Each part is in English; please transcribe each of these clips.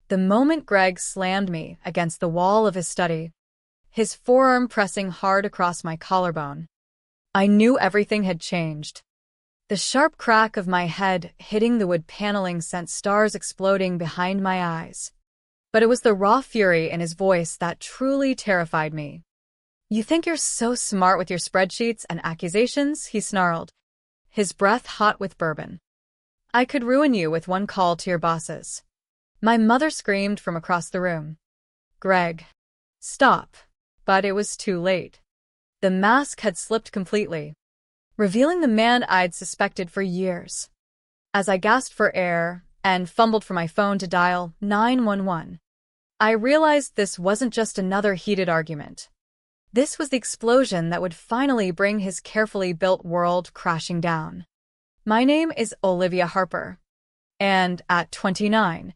The moment Greg slammed me against the wall of his study, his forearm pressing hard across my collarbone, I knew everything had changed. The sharp crack of my head hitting the wood paneling sent stars exploding behind my eyes. But it was the raw fury in his voice that truly terrified me. "You think you're so smart with your spreadsheets and accusations?" he snarled, his breath hot with bourbon. "I could ruin you with one call to your bosses." My mother screamed from across the room. "Greg, stop." But it was too late. The mask had slipped completely, revealing the man I'd suspected for years. As I gasped for air and fumbled for my phone to dial 911, I realized this wasn't just another heated argument. This was the explosion that would finally bring his carefully built world crashing down. My name is Olivia Harper, and at 29,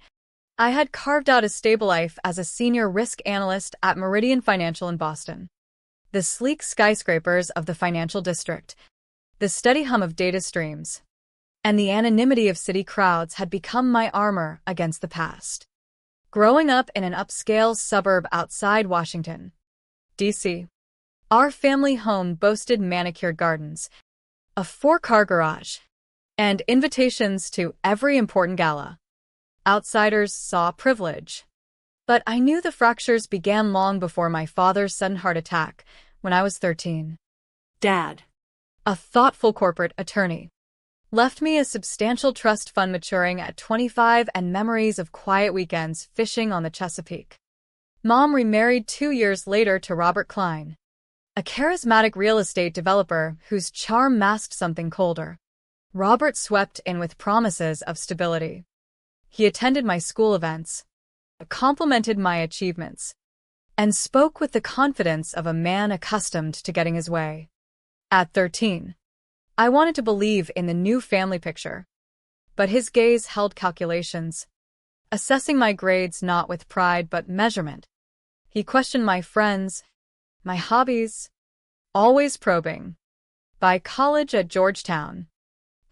I had carved out a stable life as a senior risk analyst at Meridian Financial in Boston. The sleek skyscrapers of the financial district, the steady hum of data streams, and the anonymity of city crowds had become my armor against the past. Growing up in an upscale suburb outside Washington, D.C., our family home boasted manicured gardens, a 4-car garage, and invitations to every important gala. Outsiders saw privilege. But I knew the fractures began long before my father's sudden heart attack when I was 13. Dad, a thoughtful corporate attorney, left me a substantial trust fund maturing at 25 and memories of quiet weekends fishing on the Chesapeake. Mom remarried 2 years later to Robert Klein, a charismatic real estate developer whose charm masked something colder. Robert swept in with promises of stability. He attended my school events, complimented my achievements, and spoke with the confidence of a man accustomed to getting his way. At 13, I wanted to believe in the new family picture, but his gaze held calculations, assessing my grades not with pride but measurement. He questioned my friends, my hobbies, always probing. By college at Georgetown,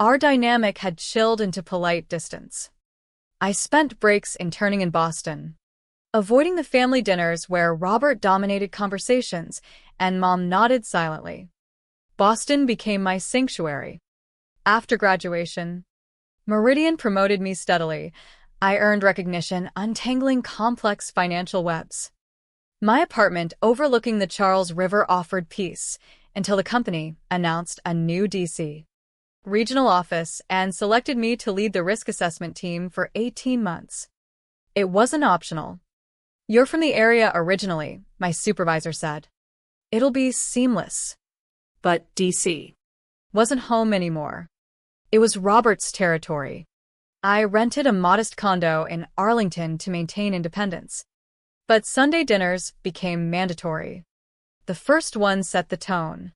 our dynamic had chilled into polite distance. I spent breaks interning in Boston, avoiding the family dinners where Robert dominated conversations and Mom nodded silently. Boston became my sanctuary. After graduation, Meridian promoted me steadily. I earned recognition untangling complex financial webs. My apartment overlooking the Charles River offered peace until the company announced a new D.C. regional office and selected me to lead the risk assessment team for 18 months. It wasn't optional. "You're from the area originally," my supervisor said. "It'll be seamless." But D.C. wasn't home anymore. It was Robert's territory. I rented a modest condo in Arlington to maintain independence. But Sunday dinners became mandatory. The first one set the tone.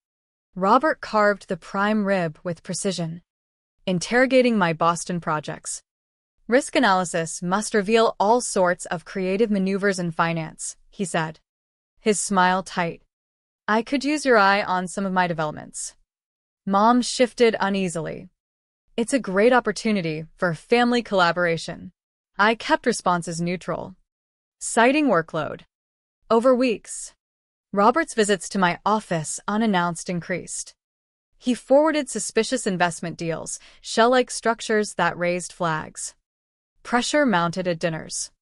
Robert carved the prime rib with precision, interrogating my Boston projects. "Risk analysis must reveal all sorts of creative maneuvers in finance," he said, his smile tight. "I could use your eye on some of my developments." Mom shifted uneasily. "It's a great opportunity for family collaboration." I kept responses neutral, citing workload. Over weeks, Robert's visits to my office unannounced increased. He forwarded suspicious investment deals, shell-like structures that raised flags. Pressure mounted at dinners.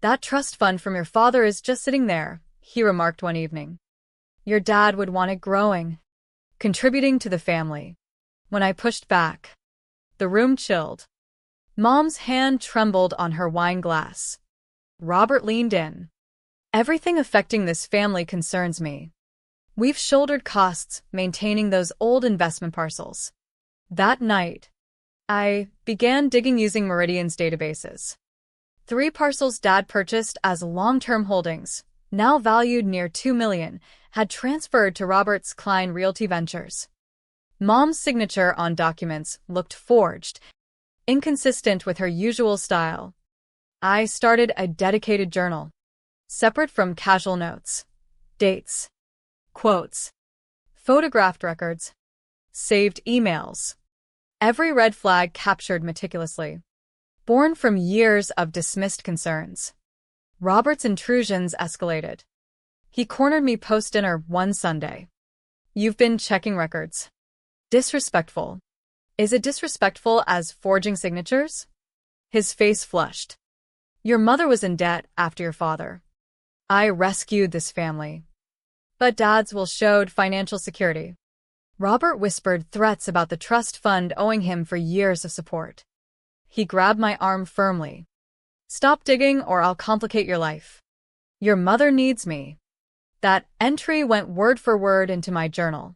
"That trust fund from your father is just sitting there," he remarked one evening. "Your dad would want it growing, contributing to the family." When I pushed back, the room chilled. Mom's hand trembled on her wine glass. Robert leaned in. "Everything affecting this family concerns me. We've shouldered costs maintaining those old investment parcels." That night, I began digging using Meridian's databases. 3 parcels Dad purchased as long-term holdings, now valued near $2 million, had transferred to Robert's Klein Realty Ventures. Mom's signature on documents looked forged, inconsistent with her usual style. I started a dedicated journal, separate from casual notes, dates, quotes, photographed records, saved emails. Every red flag captured meticulously. born from years of dismissed concerns. Robert's intrusions escalated. He cornered me post-dinner one Sunday. "You've been checking records." Disrespectful. Is it disrespectful as forging signatures? His face flushed. "Your mother was in debt after your father. I rescued this family. But Dad's will showed financial security." Robert whispered threats about the trust fund owing him for years of support. He grabbed my arm firmly. "Stop digging or I'll complicate your life. Your mother needs me." That entry went word for word into my journal.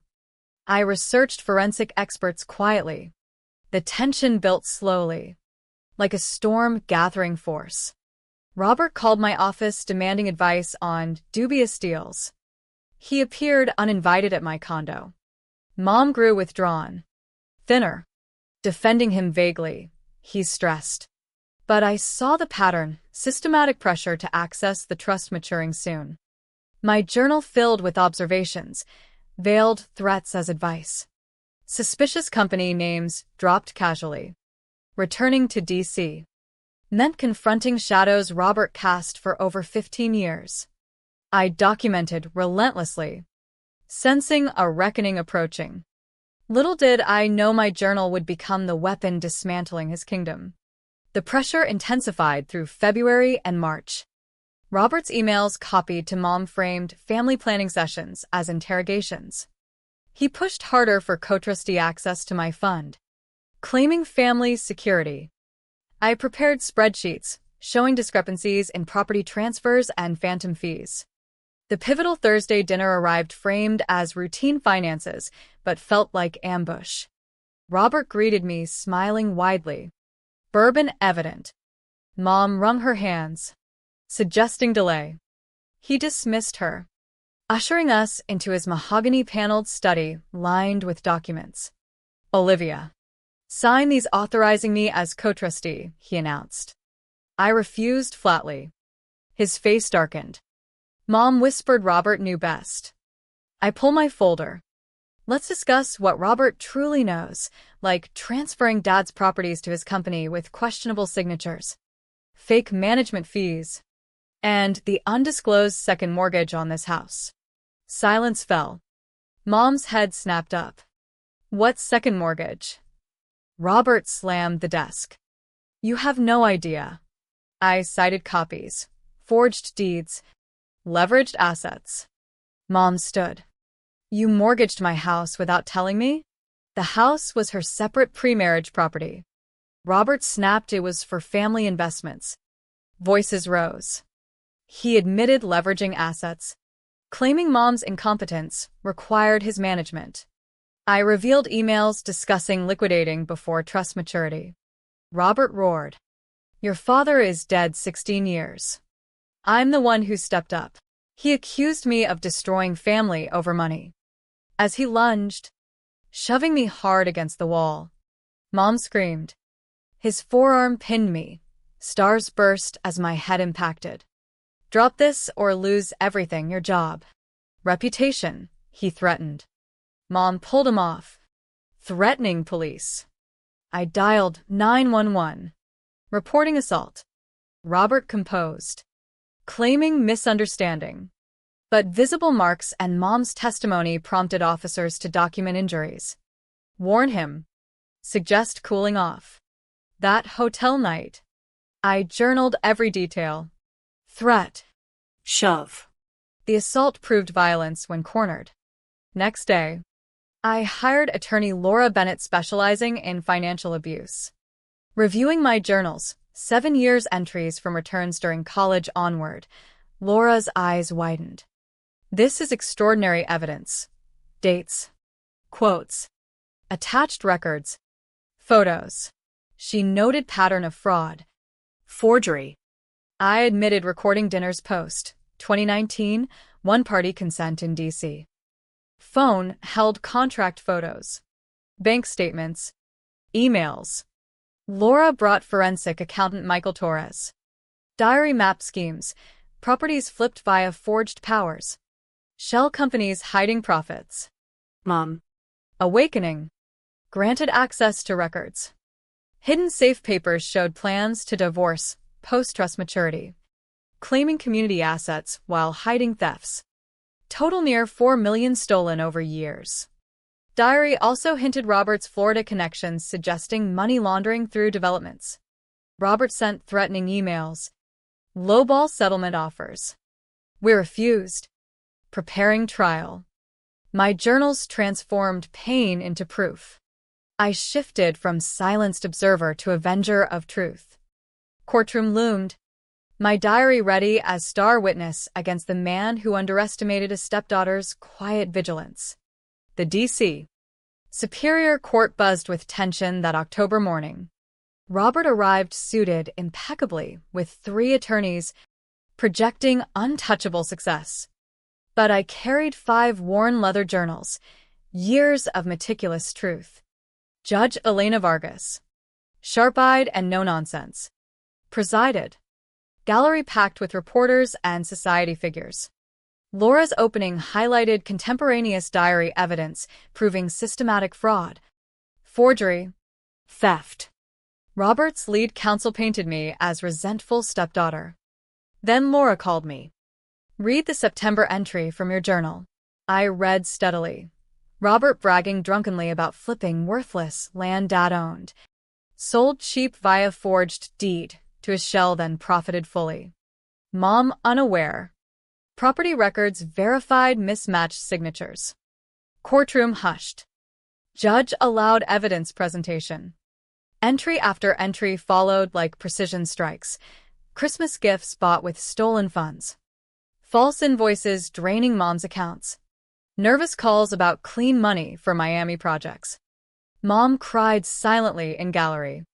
I researched forensic experts quietly. The tension built slowly, like a storm gathering force. Robert called my office demanding advice on dubious deals. He appeared uninvited at my condo. Mom grew withdrawn, thinner. Defending him vaguely, he's stressed. But I saw the pattern, systematic pressure to access the trust maturing soon. My journal filled with observations, veiled threats as advice. Suspicious company names dropped casually. Returning to D.C. meant confronting shadows Robert cast for over 15 years. I documented relentlessly, sensing a reckoning approaching. Little did I know my journal would become the weapon dismantling his kingdom. The pressure intensified through February and March. Robert's emails copied to Mom framed family planning sessions as interrogations. He pushed harder for co-trustee access to my fund, claiming family security. I prepared spreadsheets showing discrepancies in property transfers and phantom fees. The pivotal Thursday dinner arrived framed as routine finances, but felt like ambush. Robert greeted me, smiling widely. Bourbon evident. Mom wrung her hands, suggesting delay. He dismissed her, ushering us into his mahogany-paneled study lined with documents. "Olivia, sign these authorizing me as co-trustee," he announced. I refused flatly. His face darkened. Mom whispered Robert knew best. I pull my folder. "Let's discuss what Robert truly knows, like transferring Dad's properties to his company with questionable signatures, fake management fees, and the undisclosed second mortgage on this house." Silence fell. Mom's head snapped up. "What second mortgage?" Robert slammed the desk. "You have no idea." I cited copies, forged deeds, leveraged assets. Mom stood. "You mortgaged my house without telling me?" The house was her separate pre-marriage property. Robert snapped it was for family investments. Voices rose. He admitted leveraging assets, claiming Mom's incompetence required his management. I revealed emails discussing liquidating before trust maturity. Robert roared. "Your father is dead 16 years. I'm the one who stepped up." He accused me of destroying family over money. As he lunged, shoving me hard against the wall, Mom screamed. His forearm pinned me. Stars burst as my head impacted. "Drop this or lose everything, your job. Reputation," he threatened. Mom pulled him off, threatening police. I dialed 911, reporting assault. Robert composed, claiming misunderstanding. But visible marks and Mom's testimony prompted officers to document injuries. Warn him. Suggest cooling off. That hotel night, I journaled every detail. Threat. Shove. The assault proved violence when cornered. Next day, I hired attorney Laura Bennett specializing in financial abuse. Reviewing my journals, 7 years entries from returns during college onward, Laura's eyes widened. "This is extraordinary evidence. Dates. Quotes. Attached records. Photos." She noted pattern of fraud. Forgery. I admitted recording dinners post 2019, one-party consent in D.C. Phone held contract photos. Bank statements. Emails. Laura brought forensic accountant Michael Torres. Diary map schemes. Properties flipped via forged powers. Shell companies hiding profits. Mom. Awakening. Granted access to records. Hidden safe papers showed plans to divorce post-trust maturity, claiming community assets while hiding thefts. Total near $4 million stolen over years. Diary also hinted Robert's Florida connections, suggesting money laundering through developments. Robert sent threatening emails, lowball settlement offers. We refused. Preparing trial. My journals transformed pain into proof. I shifted from silenced observer to avenger of truth. Courtroom loomed. My diary ready as star witness against the man who underestimated his stepdaughter's quiet vigilance. The D.C. Superior Court buzzed with tension that October morning. Robert arrived suited impeccably with 3 attorneys, projecting untouchable success. But I carried 5 worn leather journals, years of meticulous truth. Judge Elena Vargas, sharp-eyed and no-nonsense, presided. Gallery packed with reporters and society figures. Laura's opening highlighted contemporaneous diary evidence proving systematic fraud, forgery, theft. Robert's lead counsel painted me as resentful stepdaughter. Then Laura called me. Read the September entry from your journal. I read steadily. Robert bragging drunkenly about flipping worthless land Dad owned. Sold cheap via forged deed to a shell, then profited fully. Mom unaware. Property records verified mismatched signatures. Courtroom hushed. Judge allowed evidence presentation. Entry after entry followed like precision strikes. Christmas gifts bought with stolen funds. False invoices draining Mom's accounts. Nervous calls about clean money for Miami projects. Mom cried silently in gallery.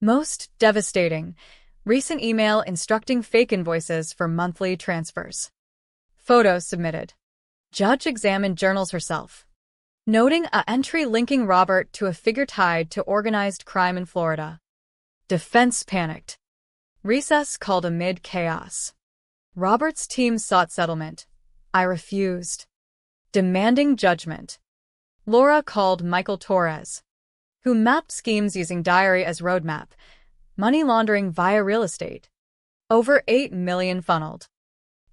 Most devastating, recent email instructing fake invoices for monthly transfers. Photos submitted. Judge examined journals herself, noting an entry linking Robert to a figure tied to organized crime in Florida. Defense panicked. Recess called amid chaos. Robert's team sought settlement. I refused. Demanding judgment. Laura called Michael Torres, who mapped schemes using diary as roadmap, money laundering via real estate. Over $8 million funneled.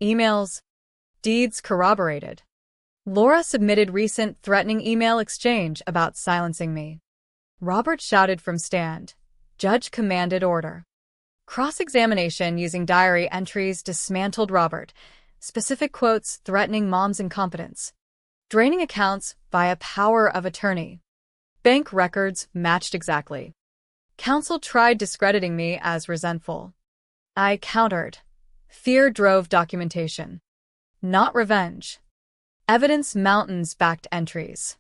Emails, deeds corroborated. Laura submitted recent threatening email exchange about silencing me. Robert shouted from stand. Judge commanded order. Cross-examination using diary entries dismantled Robert. Specific quotes threatening Mom's incompetence. Draining accounts via power of attorney. Bank records matched exactly. Counsel tried discrediting me as resentful. I countered. Fear drove documentation. Not revenge. Evidence mountains backed entries.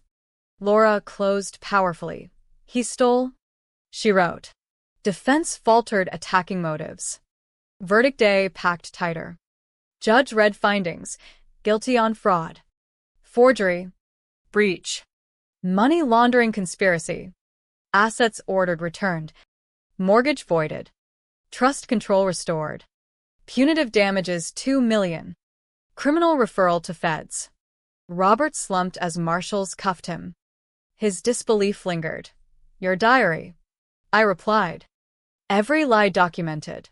Laura closed powerfully. He stole? She wrote. Defense faltered attacking motives. Verdict day packed tighter. Judge read findings. Guilty on fraud. Forgery. Breach. Money laundering conspiracy. Assets ordered returned. Mortgage voided. Trust control restored. Punitive damages $2 million. Criminal referral to feds. Robert slumped as marshals cuffed him. His disbelief lingered. Your diary. I replied. Every lie documented.